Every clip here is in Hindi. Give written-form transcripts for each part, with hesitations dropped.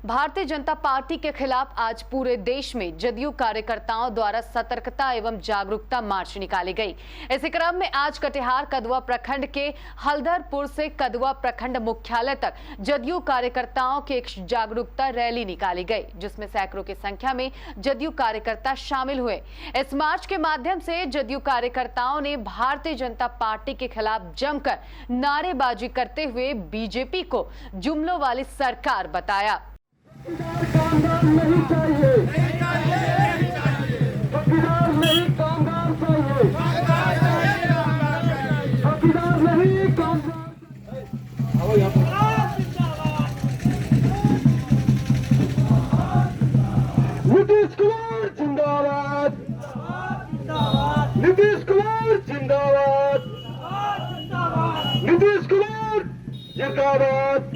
भारतीय जनता पार्टी के खिलाफ आज पूरे देश में जदयू कार्यकर्ताओं द्वारा सतर्कता एवं जागरूकता मार्च निकाली गई। इसी क्रम में आज कटिहार कदवा प्रखंड के हल्दरपुर से कदवा प्रखंड मुख्यालय तक जदयू कार्यकर्ताओं की एक जागरूकता रैली निकाली गई, जिसमें सैकड़ों की संख्या में जदयू कार्यकर्ता शामिल हुए। इस मार्च के माध्यम से जदयू कार्यकर्ताओं ने भारतीय जनता पार्टी के खिलाफ जमकर नारेबाजी करते हुए बीजेपी को जुमलों वाली सरकार बताया। कामगार नहीं चाहिए, चौकीदार नहीं कामगार चाहिए, चौकीदार नहीं कामगार। नीतीश कुमार जिंदाबाद, नीतीश कुमार जिंदाबाद, नीतीश कुमार जिंदाबाद।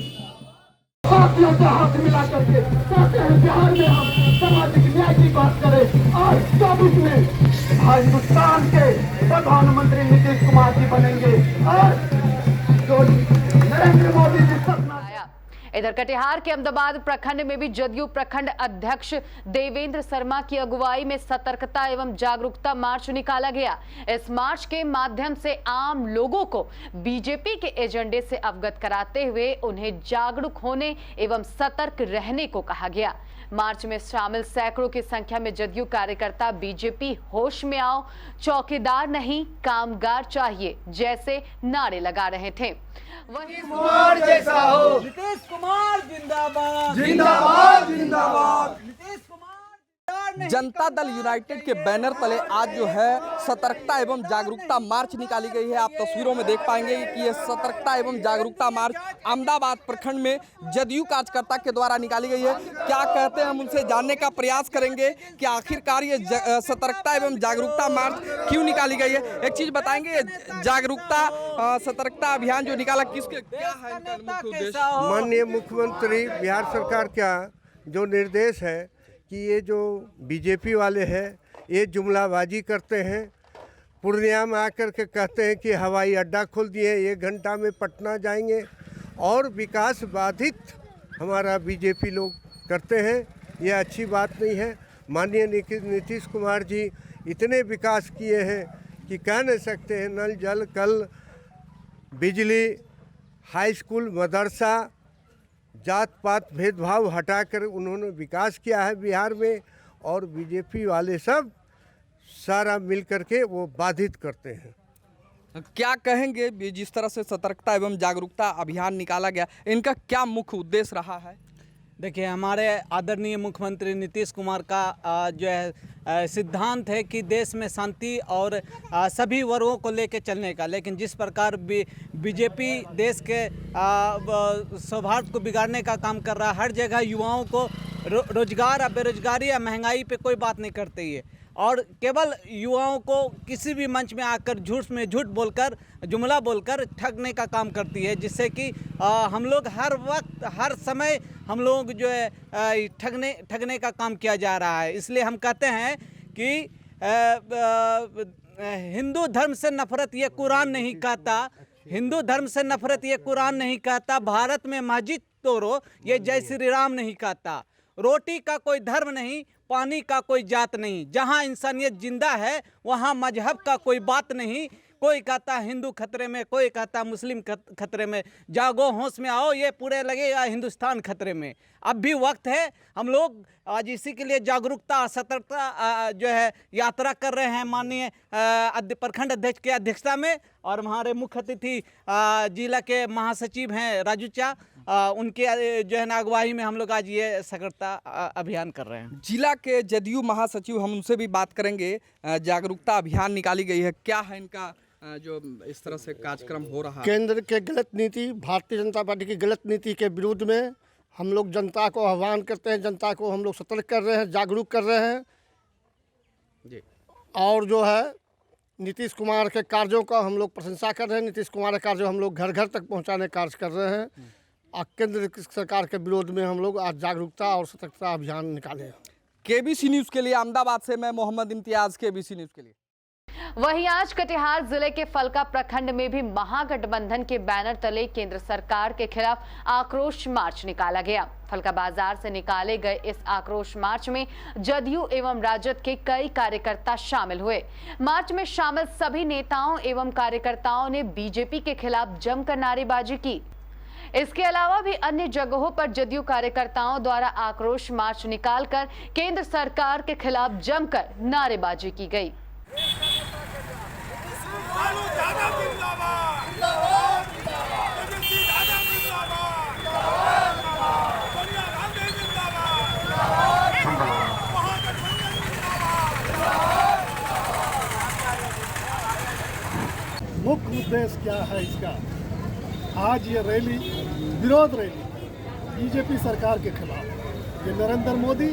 साथियों से हाथ मिला करके कहते हैं बिहार में हम सामाजिक न्याय की बात करें। आज 24 में हिंदुस्तान के प्रधानमंत्री नीतीश कुमार जी बनेंगे और जो नरेंद्र मोदी जी सपना। इधर कटिहार के अहमदाबाद प्रखंड में भी जदयू प्रखंड अध्यक्ष देवेंद्र शर्मा की अगुवाई में सतर्कता एवं जागरूकता मार्च निकाला गया। इस मार्च के माध्यम से आम लोगों को बीजेपी के एजेंडे से अवगत कराते हुए उन्हें जागरूक होने एवं सतर्क रहने को कहा गया। मार्च में शामिल सैकड़ों की संख्या में जदयू कार्यकर्ता बीजेपी होश में आओ, चौकीदार नहीं कामगार चाहिए जैसे नारे लगा रहे थे। नीतीश कुमार जैसा हो, नीतीश कुमार जिंदाबाद जिंदाबाद जिंदाबाद, नीतीश कुमार। जनता दल यूनाइटेड के बैनर तले आज जो है सतर्कता एवं जागरूकता मार्च निकाली गई है। आप तस्वीरों में देख पाएंगे कि यह सतर्कता एवं जागरूकता मार्च अहमदाबाद प्रखंड में जदयू कार्यकर्ता के द्वारा निकाली गई है। क्या कहते हैं हम उनसे जानने का प्रयास करेंगे कि आखिरकार ये सतर्कता एवं जागरूकता मार्च क्यों निकाली गई है। एक चीज बताएंगे, जागरूकता सतर्कता अभियान जो निकाला किसके क्या है इनका मुख्य उद्देश्य? माननीय मुख्यमंत्री बिहार सरकार का जो निर्देश है कि ये जो बीजेपी वाले हैं ये जुमलाबाजी करते हैं, पूर्णिया में आकर के कहते हैं कि हवाई अड्डा खोल दिए, 1 घंटा में पटना जाएंगे और विकास बाधित हमारा बीजेपी लोग करते हैं। ये अच्छी बात नहीं है। माननीय नीतीश कुमार जी इतने विकास किए हैं कि कह नहीं सकते हैं। नल जल कल बिजली, हाई स्कूल, मदरसा, जात पात भेदभाव हटाकर उन्होंने विकास किया है बिहार में, और बीजेपी वाले सब सारा मिल करके वो बाधित करते हैं। क्या कहेंगे जिस तरह से सतर्कता एवं जागरूकता अभियान निकाला गया, इनका क्या मुख्य उद्देश्य रहा है? देखिए, हमारे आदरणीय मुख्यमंत्री नीतीश कुमार का जो है सिद्धांत है कि देश में शांति और सभी वर्गों को लेकर चलने का, लेकिन जिस प्रकार बीजेपी देश के सौहार्द को बिगाड़ने का काम कर रहा है, हर जगह युवाओं को रोजगार या बेरोजगारी या महंगाई पे कोई बात नहीं करती है और केवल युवाओं को किसी भी मंच में आकर झूठ में झूठ बोलकर, जुमला बोलकर ठगने का काम करती है, जिससे कि हम लोग हर वक्त हर समय हम लोग जो है ठगने का काम किया जा रहा है। इसलिए हम कहते हैं कि हिंदू धर्म से नफरत ये कुरान नहीं कहता, हिंदू धर्म से नफरत ये कुरान नहीं कहता, भारत में मस्जिद तोड़ो ये जय श्री राम नहीं कहता, रोटी का कोई धर्म नहीं, पानी का कोई जात नहीं, जहां इंसानियत जिंदा है वहां मजहब का कोई बात नहीं। कोई कहता हिंदू खतरे में, कोई कहता मुस्लिम खतरे में, जागो होश में आओ, ये पूरे लगेगा हिंदुस्तान खतरे में। अब भी वक्त है, हम लोग आज इसी के लिए जागरूकता सतर्कता जो है यात्रा कर रहे हैं माननीय प्रखंड अध्यक्ष की अध्यक्षता में, और हमारे मुख्य अतिथि जिला के महासचिव हैं राजू चा, उनके जो है ना अगुवाई में हम लोग आज ये सतर्कता अभियान कर रहे हैं। जिला के जदयू महासचिव, हम उनसे भी बात करेंगे। जागरूकता अभियान निकाली गई है, क्या है इनका जो इस तरह से कार्यक्रम हो रहा है? केंद्र के गलत नीति, भारतीय जनता पार्टी की गलत नीति के विरुद्ध में हम लोग जनता को आह्वान करते हैं, जनता को हम लोग सतर्क कर रहे हैं, जागरूक कर रहे हैं जी। और जो है नीतीश कुमार के कार्यों का हम लोग प्रशंसा कर रहे हैं। नीतीश कुमार के कार्य हम लोग घर घर तक पहुंचाने का कार्य कर रहे हैं और केंद्र सरकार के विरोध में हम लोग आज जागरूकता और सतर्कता अभियान निकाले हैं। केबीसी न्यूज़ के लिए अहमदाबाद से मैं मोहम्मद इम्तियाज़, केबीसी न्यूज़ के लिए। वहीं आज कटिहार जिले के फलका प्रखंड में भी महागठबंधन के बैनर तले केंद्र सरकार के खिलाफ आक्रोश मार्च निकाला गया। फलका बाजार से निकाले गए इस आक्रोश मार्च में जदयू एवं राजद के कई कार्यकर्ता शामिल हुए। मार्च में शामिल सभी नेताओं एवं कार्यकर्ताओं ने बीजेपी के खिलाफ जमकर नारेबाजी की। इसके अलावा भी अन्य जगहों पर जदयू कार्यकर्ताओं द्वारा आक्रोश मार्च निकालकर केंद्र सरकार के खिलाफ जमकर नारेबाजी की गई। मुख्य उद्देश्य क्या है इसका? आज ये रैली, विरोध रैली बीजेपी सरकार के खिलाफ, ये नरेंद्र मोदी,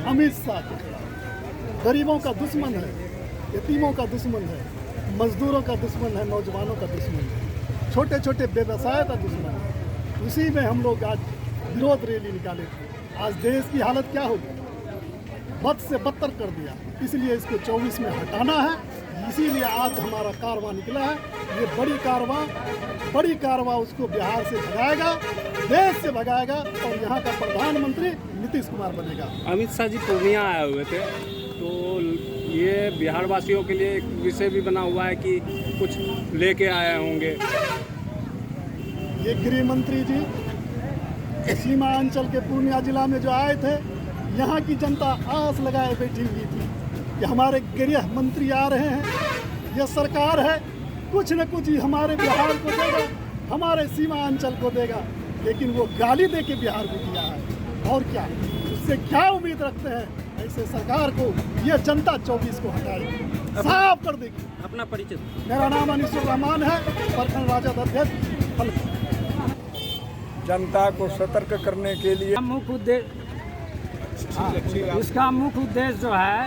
अमित शाह के खिलाफ। गरीबों का दुश्मन है, यतीमों का दुश्मन है, मजदूरों का दुश्मन है, नौजवानों का दुश्मन है, छोटे छोटे व्यवसाय का दुश्मन है। उसी में हम लोग आज विरोध रैली निकाले थे। आज देश की हालत क्या होगी? बद से बदतर कर दिया, इसलिए इसको 24 में हटाना है। इसीलिए आज हमारा कारवां निकला है। ये बड़ी कारवां उसको बिहार से भगाएगा, देश से भगाएगा और यहाँ का प्रधानमंत्री नीतीश कुमार बनेगा। अमित शाह जी पूर्णिया आए हुए थे, तो ये बिहार वासियों के लिए एक विषय भी बना हुआ है कि कुछ लेके आए होंगे। ये गृह मंत्री जी सीमा अंचल के पूर्णिया जिला में जो आए थे, यहाँ की जनता आस लगाए बैठी हुई थी कि हमारे गृह मंत्री आ रहे हैं, ये सरकार है, कुछ न कुछ ही हमारे बिहार को देगा, हमारे सीमा अंचल को देगा। लेकिन वो गाली दे के बिहार को दिया है। और क्या, उससे क्या उम्मीद रखते हैं? ऐसे सरकार को ये जनता 24 को हटाएगी, साफ कर देगी। अपना परिचय। मेरा नाम अनिसुर रहमान है, प्रखंड राजद अध्यक्ष फलका। जनता को सतर्क करने के लिए मुख्य उद्देश्य, इसका मुख्य उद्देश्य जो है,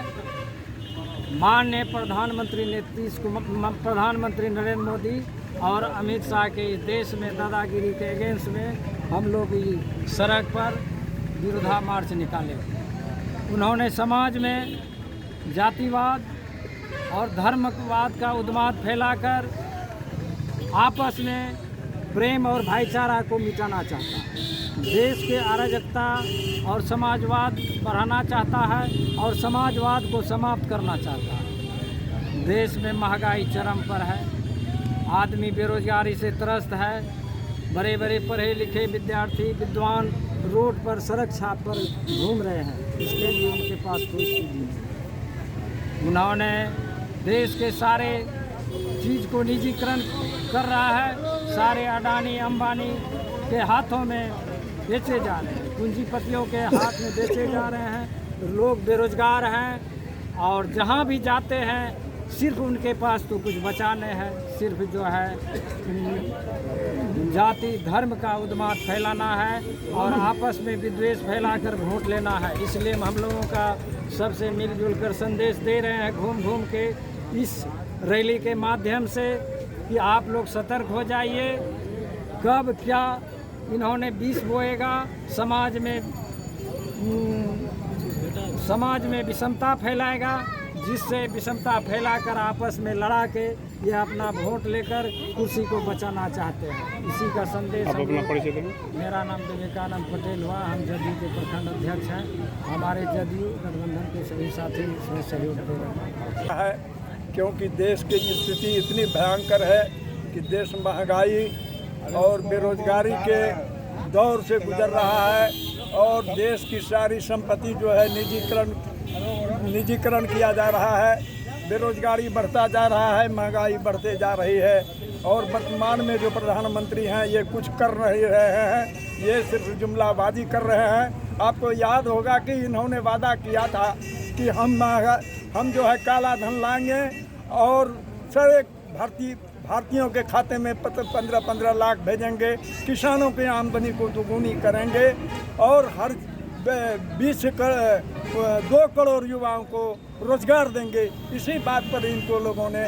माननीय प्रधानमंत्री नरेंद्र मोदी और अमित शाह के इस देश में दादागिरी के अगेंस्ट में हम लोग सड़क पर विरोधा मार्च निकाले। उन्होंने समाज में जातिवाद और धर्मवाद का उन्माद फैलाकर आपस में प्रेम और भाईचारा को मिटाना चाहता है। देश के अराजकता और समाजवाद बढ़ाना चाहता है और समाजवाद को समाप्त करना चाहता है। देश में महंगाई चरम पर है, आदमी बेरोजगारी से त्रस्त है, बड़े बड़े पढ़े लिखे विद्यार्थी विद्वान रोड पर सड़क छाप पर घूम रहे हैं। इसके लिए उनके पास कोई चीज़ नहीं। उन्होंने देश के सारे चीज़ को निजीकरण कर रहा है, सारे अडानी अंबानी के हाथों में बेचे जा रहे हैं, पूंजीपतियों के हाथ में बेचे जा रहे हैं। लोग बेरोजगार हैं और जहाँ भी जाते हैं सिर्फ उनके पास तो कुछ बचाने हैं, सिर्फ जो है जाति धर्म का उन्माद फैलाना है और आपस में विद्वेष फैलाकर वोट लेना है। इसलिए हम लोगों का सबसे मिलजुल कर संदेश दे रहे हैं घूम घूम के इस रैली के माध्यम से कि आप लोग सतर्क हो जाइए। कब क्या इन्होंने विष बोएगा, समाज में विषमता फैलाएगा, जिससे विषमता फैलाकर आपस में लड़ा के ये अपना वोट लेकर कुर्सी को बचाना चाहते हैं। इसी का संदेश। आप अपना परिचय देंगे? मेरा नाम विवेकानंद पटेल हुआ, हम जदयू के प्रखंड अध्यक्ष हैं। हमारे जदयू गठबंधन के सभी साथी इसमें सहयोग दे रहे हैं। क्योंकि देश की स्थिति इतनी भयंकर है कि देश महंगाई और बेरोजगारी के दौर से गुजर रहा है और देश की सारी संपत्ति जो है निजीकरण किया जा रहा है। बेरोजगारी बढ़ता जा रहा है, महंगाई बढ़ते जा रही है और वर्तमान में जो प्रधानमंत्री हैं ये कुछ कर नहीं रहे हैं, ये सिर्फ जुमलाबाजी कर रहे हैं। आपको याद होगा कि इन्होंने वादा किया था कि हम जो है काला धन लाएंगे और सारे भारतीयों के खाते में 15-15 लाख भेजेंगे, किसानों की आमदनी को दोगुनी करेंगे और हर 2 करोड़ युवाओं को रोजगार देंगे। इसी बात पर इनको लोगों ने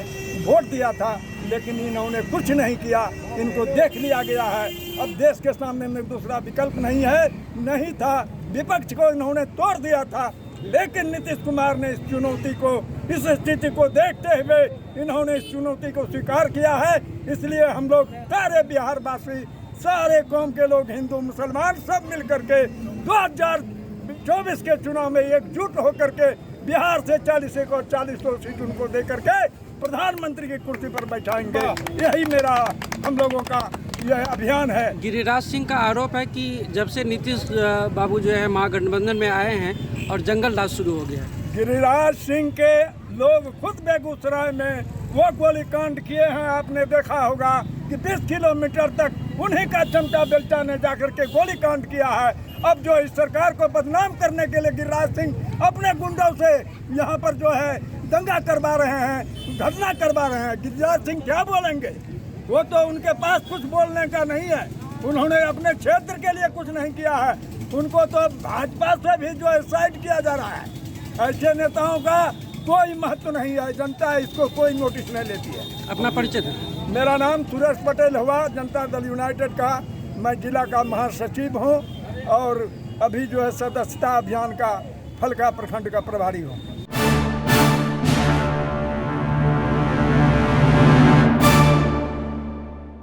वोट दिया था, लेकिन इन्होंने कुछ नहीं किया। इनको देख लिया गया है। अब देश के सामने में दूसरा विकल्प नहीं था। विपक्ष को इन्होंने तोड़ दिया था, लेकिन नीतीश कुमार ने इस चुनौती को इस स्थिति को देखते हुए इन्होंने इस चुनौती को स्वीकार किया है। इसलिए हम लोग सारे बिहार वासी, सारे कौम के लोग, हिंदू मुसलमान सब मिल करके 2024 के चुनाव में एकजुट होकर के बिहार से 40 सीट उनको दे करके प्रधानमंत्री की कुर्सी पर बैठाएंगे। यही मेरा हम लोगों का यह अभियान है। गिरिराज सिंह का आरोप है कि जब से नीतीश बाबू जो है महागठबंधन में आए हैं और जंगल राज शुरू हो गया है। गिरिराज सिंह के लोग खुद बेगूसराय में वो गोलीकांड किए हैं। आपने देखा होगा कि 20 किलोमीटर तक उन्हीं का चमचा बेल्टा ने जाकर के गोलीकांड किया है। अब जो इस सरकार को बदनाम करने के लिए गिरिराज सिंह अपने गुंडों से यहाँ पर जो है दंगा करवा रहे हैं, घटना करवा रहे हैं। गिरिराज सिंह क्या बोलेंगे? वो तो उनके पास कुछ बोलने का नहीं है। उन्होंने अपने क्षेत्र के लिए कुछ नहीं किया है। उनको तो भाजपा से भी जो है साइड किया जा रहा है। ऐसे नेताओं का कोई महत्व नहीं है। जनता इसको कोई नोटिस नहीं लेती है। अपना परिचय दें। मेरा नाम सुरेश पटेल हुआ, जनता दल यूनाइटेड का मैं जिला का महासचिव हूँ और अभी जो है सदस्यता अभियान का फलका प्रखंड का प्रभारी हूँ।